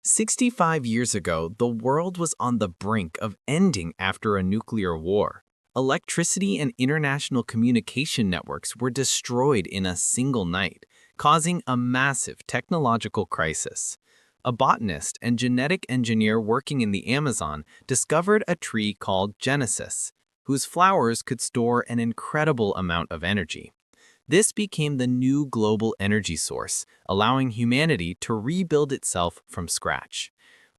65 years ago, the world was on the brink of ending after a nuclear war. Electricity and international communication networks were destroyed in a single night, causing a massive technological crisis. A botanist and genetic engineer working in the Amazon discovered a tree called Genesis, whose flowers could store an incredible amount of energy. This became the new global energy source, allowing humanity to rebuild itself from scratch.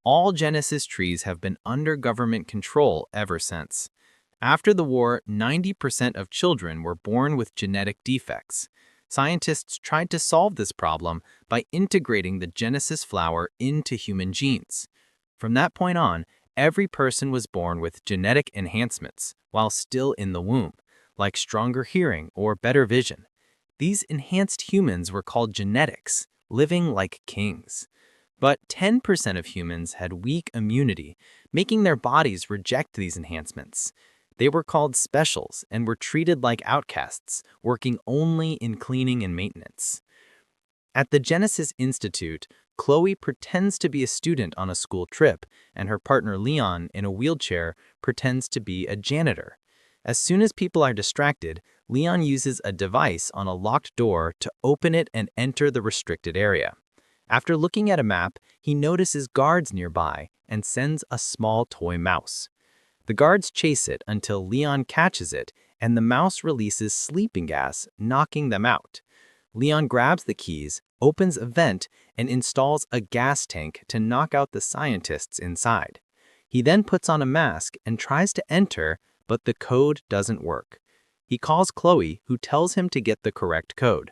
All Genesis trees have been under government control ever since. After the war, 90% of children were born with genetic defects. Scientists tried to solve this problem by integrating the Genesis flower into human genes. From that point on, every person was born with genetic enhancements while still in the womb, like stronger hearing or better vision. These enhanced humans were called genetics, living like kings. But 10% of humans had weak immunity, making their bodies reject these enhancements. They were called specials and were treated like outcasts, working only in cleaning and maintenance. At the Genesis Institute, Chloe pretends to be a student on a school trip, and her partner Leon, in a wheelchair, pretends to be a janitor. As soon as people are distracted, Leon uses a device on a locked door to open it and enter the restricted area. After looking at a map, he notices guards nearby and sends a small toy mouse. The guards chase it until Leon catches it, and the mouse releases sleeping gas, knocking them out. Leon grabs the keys, opens a vent, and installs a gas tank to knock out the scientists inside. He then puts on a mask and tries to enter, but the code doesn't work. He calls Chloe, who tells him to get the correct code.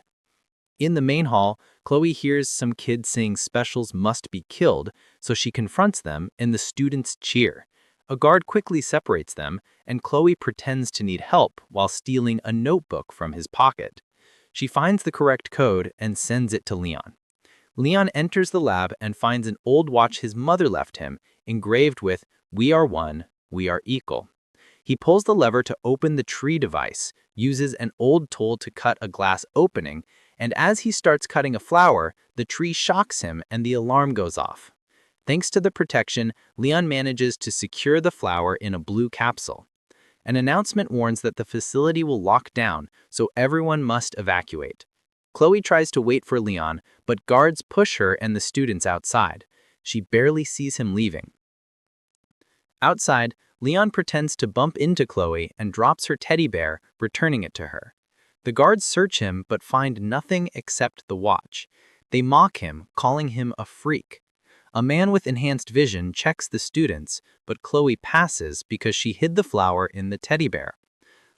In the main hall, Chloe hears some kids saying specials must be killed, so she confronts them and the students cheer. A guard quickly separates them, and Chloe pretends to need help while stealing a notebook from his pocket. She finds the correct code and sends it to Leon. Leon enters the lab and finds an old watch his mother left him, engraved with, "We are one, we are equal." He pulls the lever to open the tree device, uses an old tool to cut a glass opening, and as he starts cutting a flower, the tree shocks him and the alarm goes off. Thanks to the protection, Leon manages to secure the flower in a blue capsule. An announcement warns that the facility will lock down, so everyone must evacuate. Chloe tries to wait for Leon, but guards push her and the students outside. She barely sees him leaving. Outside, Leon pretends to bump into Chloe and drops her teddy bear, returning it to her. The guards search him but find nothing except the watch. They mock him, calling him a freak. A man with enhanced vision checks the students, but Chloe passes because she hid the flower in the teddy bear.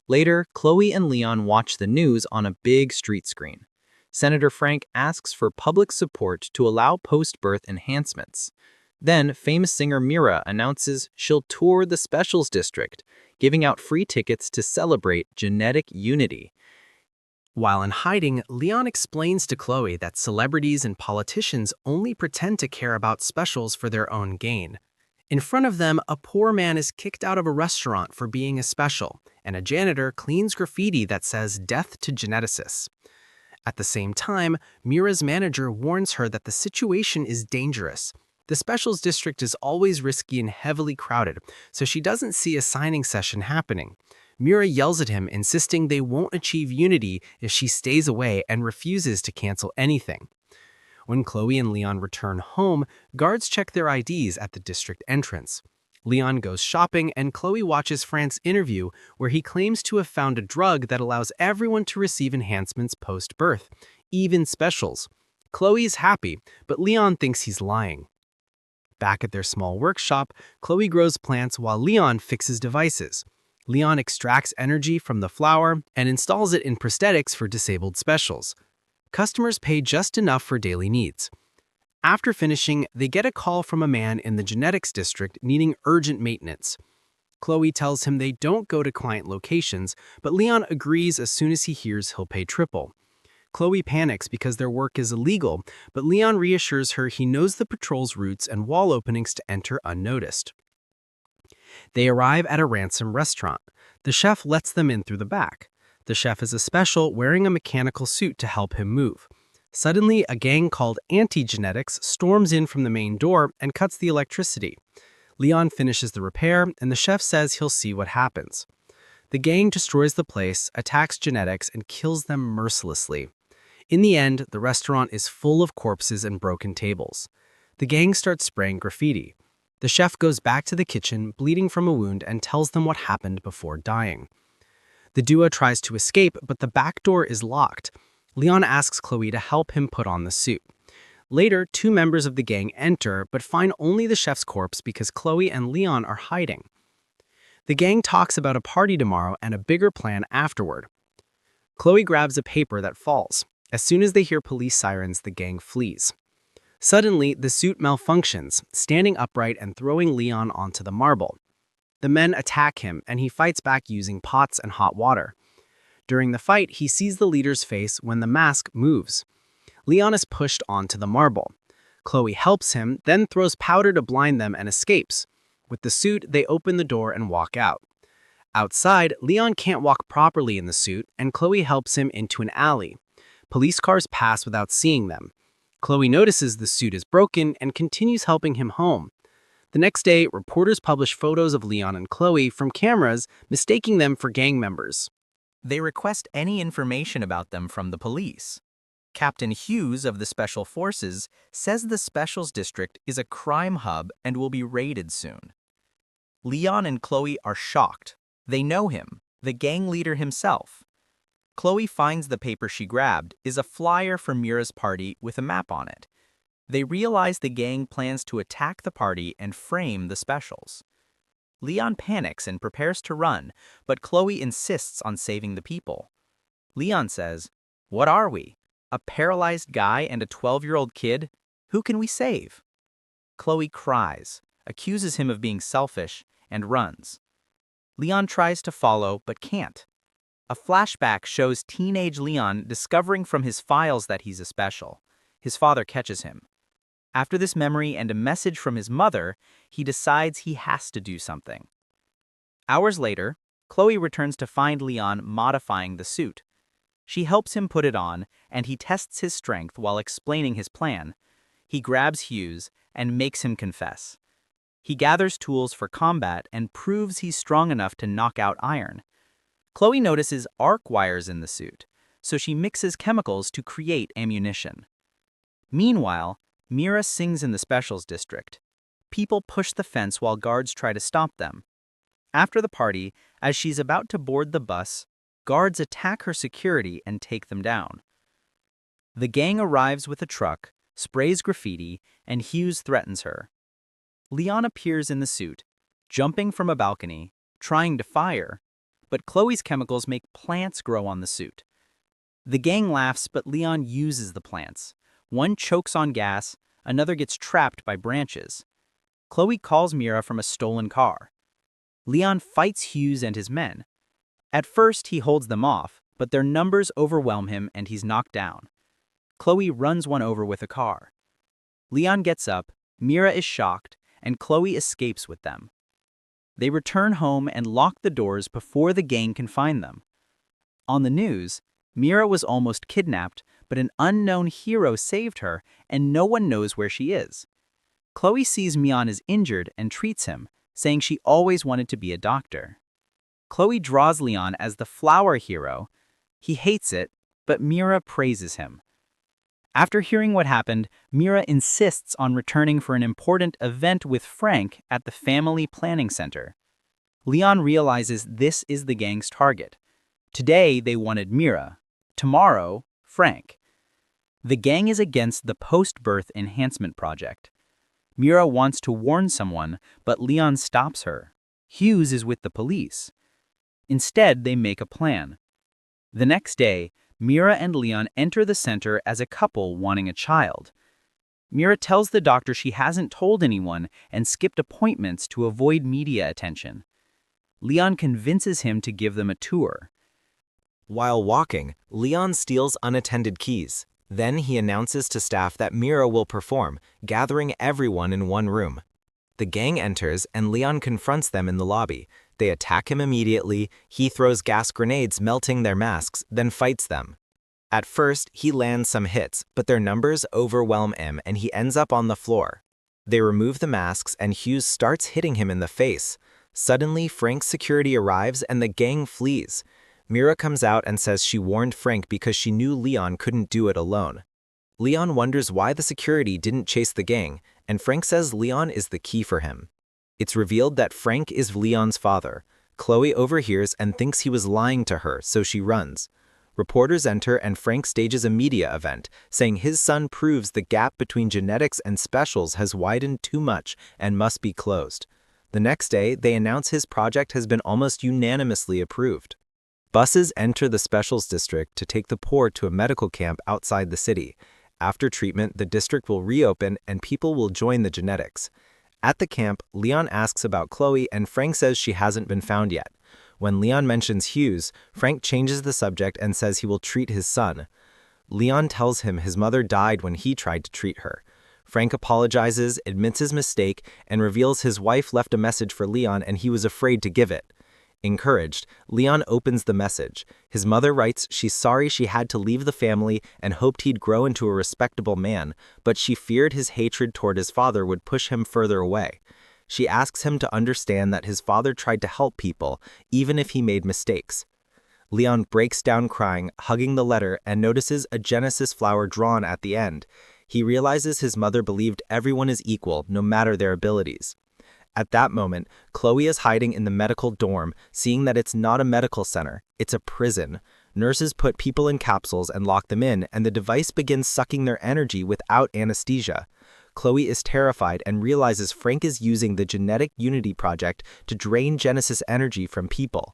Later, Chloe and Leon watch the news on a big street screen. Senator Frank asks for public support to allow post-birth enhancements. Then, famous singer Mira announces she'll tour the Specials District, giving out free tickets to celebrate genetic unity. While in hiding, Leon explains to Chloe that celebrities and politicians only pretend to care about specials for their own gain. In front of them, a poor man is kicked out of a restaurant for being a special, and a janitor cleans graffiti that says "Death to Geneticists." At the same time, Mira's manager warns her that the situation is dangerous. The Specials District is always risky and heavily crowded, so she doesn't see a signing session happening. Mira yells at him, insisting they won't achieve unity if she stays away and refuses to cancel anything. When Chloe and Leon return home, guards check their IDs at the district entrance. Leon goes shopping, and Chloe watches Frank's interview, where he claims to have found a drug that allows everyone to receive enhancements post-birth, even specials. Chloe is happy, but Leon thinks he's lying. Back at their small workshop, Chloe grows plants while Leon fixes devices. Leon extracts energy from the flower and installs it in prosthetics for disabled specials. Customers pay just enough for daily needs. After finishing, they get a call from a man in the genetics district needing urgent maintenance. Chloe tells him they don't go to client locations, but Leon agrees as soon as he hears he'll pay triple. Chloe panics because their work is illegal, but Leon reassures her he knows the patrol's routes and wall openings to enter unnoticed. They arrive at a ransom restaurant. The chef lets them in through the back. The chef is a special wearing a mechanical suit to help him move. Suddenly, a gang called Anti-Genetics storms in from the main door and cuts the electricity. Leon finishes the repair, and the chef says he'll see what happens. The gang destroys the place, attacks Genetics, and kills them mercilessly. In the end, the restaurant is full of corpses and broken tables. The gang starts spraying graffiti. The chef goes back to the kitchen, bleeding from a wound, and tells them what happened before dying. The duo tries to escape, but the back door is locked. Leon asks Chloe to help him put on the suit. Later, two members of the gang enter, but find only the chef's corpse because Chloe and Leon are hiding. The gang talks about a party tomorrow and a bigger plan afterward. Chloe grabs a paper that falls. As soon as they hear police sirens, the gang flees. Suddenly, the suit malfunctions, standing upright and throwing Leon onto the marble. The men attack him, and he fights back using pots and hot water. During the fight, he sees the leader's face when the mask moves. Leon is pushed onto the marble. Chloe helps him, then throws powder to blind them and escapes. With the suit, they open the door and walk out. Outside, Leon can't walk properly in the suit, and Chloe helps him into an alley. Police cars pass without seeing them. Chloe notices the suit is broken and continues helping him home. The next day, reporters publish photos of Leon and Chloe from cameras, mistaking them for gang members. They request any information about them from the police. Captain Hughes of the Special Forces says the Specials District is a crime hub and will be raided soon. Leon and Chloe are shocked. They know him, the gang leader himself. Chloe finds the paper she grabbed is a flyer for Mira's party with a map on it. They realize the gang plans to attack the party and frame the Specials. Leon panics and prepares to run, but Chloe insists on saving the people. Leon says, "What are we? A paralyzed guy and a 12-year-old kid? Who can we save?" Chloe cries, accuses him of being selfish, and runs. Leon tries to follow but can't. A flashback shows teenage Leon discovering from his files that he's a special. His father catches him. After this memory and a message from his mother, he decides he has to do something. Hours later, Chloe returns to find Leon modifying the suit. She helps him put it on, and he tests his strength while explaining his plan. He grabs Hughes and makes him confess. He gathers tools for combat and proves he's strong enough to knock out iron. Chloe notices arc wires in the suit, so she mixes chemicals to create ammunition. Meanwhile, Mira sings in the Specials District. People push the fence while guards try to stop them. After the party, as she's about to board the bus, guards attack her security and take them down. The gang arrives with a truck, sprays graffiti, and Hughes threatens her. Leon appears in the suit, jumping from a balcony, trying to fire, but Chloe's chemicals make plants grow on the suit. The gang laughs, but Leon uses the plants. One chokes on gas, another gets trapped by branches. Chloe calls Mira from a stolen car. Leon fights Hughes and his men. At first, he holds them off, but their numbers overwhelm him and he's knocked down. Chloe runs one over with a car. Leon gets up, Mira is shocked, and Chloe escapes with them. They return home and lock the doors before the gang can find them. On the news, Mira was almost kidnapped, but an unknown hero saved her, and no one knows where she is. Chloe sees Leon is injured and treats him, saying she always wanted to be a doctor. Chloe draws Leon as the flower hero. He hates it, but Mira praises him. After hearing what happened, Mira insists on returning for an important event with Frank at the Family Planning Center. Leon realizes this is the gang's target. Today, they wanted Mira. Tomorrow, Frank. The gang is against the post-birth enhancement project. Mira wants to warn someone, but Leon stops her. Hughes is with the police. Instead, they make a plan. The next day, Mira and Leon enter the center as a couple wanting a child. Mira tells the doctor she hasn't told anyone and skipped appointments to avoid media attention. Leon convinces him to give them a tour. While walking, Leon steals unattended keys. Then he announces to staff that Mira will perform, gathering everyone in one room. The gang enters and Leon confronts them in the lobby. They attack him immediately, he throws gas grenades melting their masks, then fights them. At first, he lands some hits, but their numbers overwhelm him and he ends up on the floor. They remove the masks and Hughes starts hitting him in the face. Suddenly, Frank's security arrives and the gang flees. Mira comes out and says she warned Frank because she knew Leon couldn't do it alone. Leon wonders why the security didn't chase the gang, and Frank says Leon is the key for him. It's revealed that Frank is Leon's father. Chloe overhears and thinks he was lying to her, so she runs. Reporters enter and Frank stages a media event, saying his son proves the gap between genetics and specials has widened too much and must be closed. The next day, they announce his project has been almost unanimously approved. Buses enter the specials district to take the poor to a medical camp outside the city. After treatment, the district will reopen and people will join the genetics. At the camp, Leon asks about Chloe and Frank says she hasn't been found yet. When Leon mentions Hughes, Frank changes the subject and says he will treat his son. Leon tells him his mother died when he tried to treat her. Frank apologizes, admits his mistake, and reveals his wife left a message for Leon and he was afraid to give it. Encouraged, Leon opens the message. His mother writes she's sorry she had to leave the family and hoped he'd grow into a respectable man, but she feared his hatred toward his father would push him further away. She asks him to understand that his father tried to help people, even if he made mistakes. Leon breaks down crying, hugging the letter, and notices a Genesis flower drawn at the end. He realizes his mother believed everyone is equal, no matter their abilities. At that moment, Chloe is hiding in the medical dorm, seeing that it's not a medical center, it's a prison. Nurses put people in capsules and lock them in, and the device begins sucking their energy without anesthesia. Chloe is terrified and realizes Frank is using the Genetic Unity Project to drain Genesis energy from people.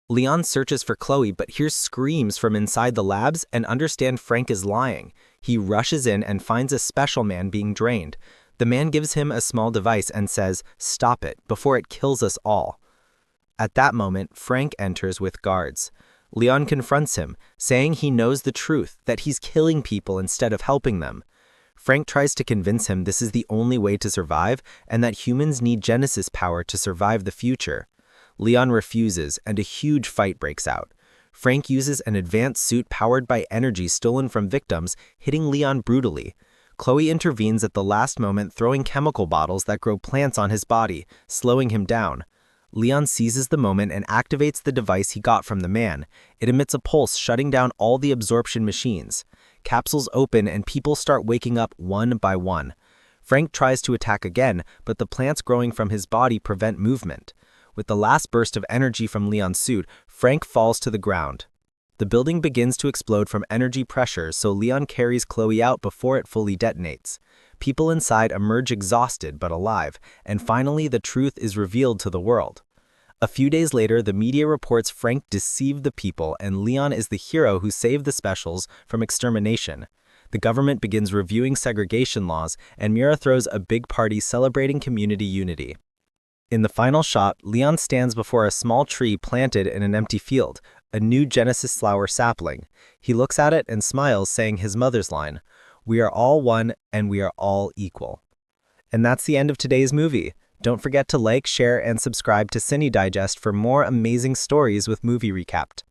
Leon searches for Chloe but hears screams from inside the labs and understands Frank is lying. He rushes in and finds a special man being drained. The man gives him a small device and says, "Stop it, before it kills us all." At that moment, Frank enters with guards. Leon confronts him, saying he knows the truth, that he's killing people instead of helping them. Frank tries to convince him this is the only way to survive and that humans need Genesis power to survive the future. Leon refuses and a huge fight breaks out. Frank uses an advanced suit powered by energy stolen from victims, hitting Leon brutally. Chloe intervenes at the last moment, throwing chemical bottles that grow plants on his body, slowing him down. Leon seizes the moment and activates the device he got from the man. It emits a pulse, shutting down all the absorption machines. Capsules open and people start waking up one by one. Frank tries to attack again, but the plants growing from his body prevent movement. With the last burst of energy from Leon's suit, Frank falls to the ground. The building begins to explode from energy pressure, so Leon carries Chloe out before it fully detonates. People inside emerge exhausted but alive, and finally the truth is revealed to the world. A few days later, the media reports Frank deceived the people and Leon is the hero who saved the specials from extermination. The government begins reviewing segregation laws, and Mira throws a big party celebrating community unity. In the final shot, Leon stands before a small tree planted in an empty field, a new Genesis flower sapling. He looks at it and smiles, saying his mother's line, "We are all one and we are all equal." And that's the end of today's movie. Don't forget to like, share, and subscribe to Cine Digest for more amazing stories with Movie Recapped.